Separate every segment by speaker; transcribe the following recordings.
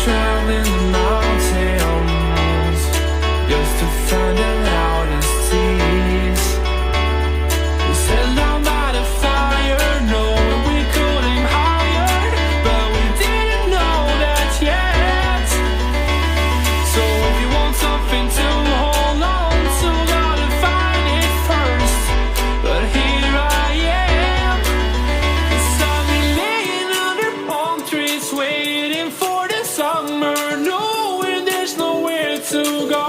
Speaker 1: traveling the mountains just to find the loudest tears. We sat down by the fire, knowing we could aim higher, but we didn't know that yet. So if you want something to hold on to, gotta find it first. But here I am, 'cause I've been laying under palm trees, waiting for the summer, knowing there's nowhere to go.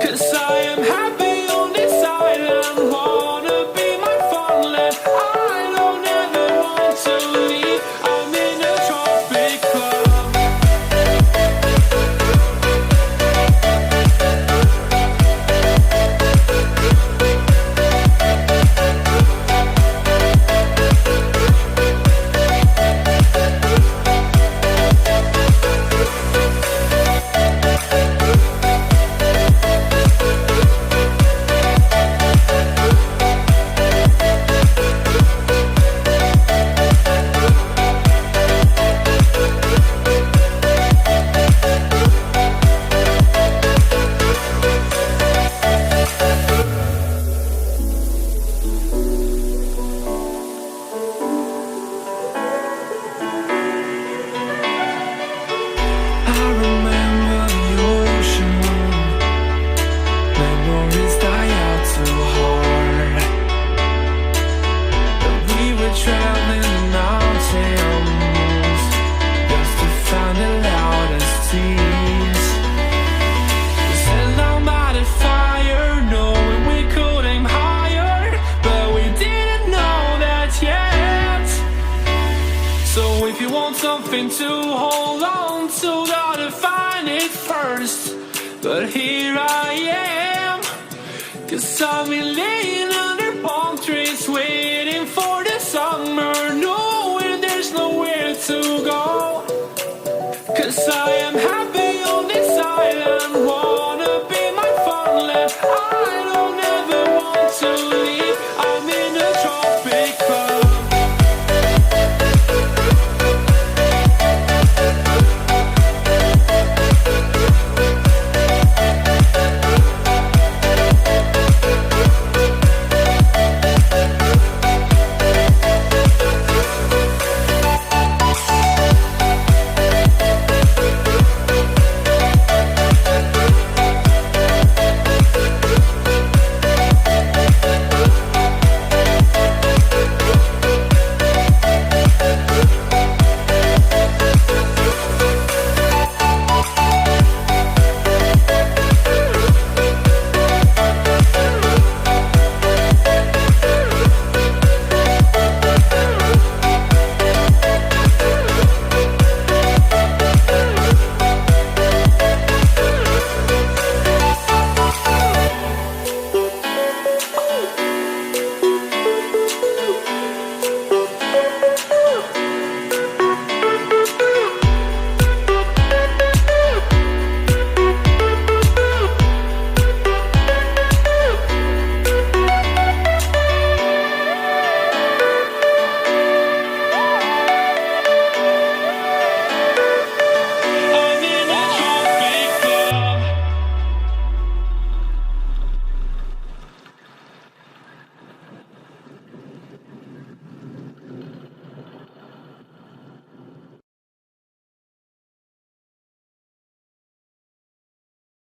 Speaker 1: 'Cause I am happy on this island, wanna be my farmland. I don't ever want to leave, I'm in a tropic club. I remember the ocean, memories die out too hard. But we were traveling the mountains just to find the loudest tears. We sat down by the fire, knowing we could aim higher, but we didn't know that yet. So if you want something to hold on to, gotta find it first. But here I am, 'cause I've been laying under palm trees, waiting for the summer,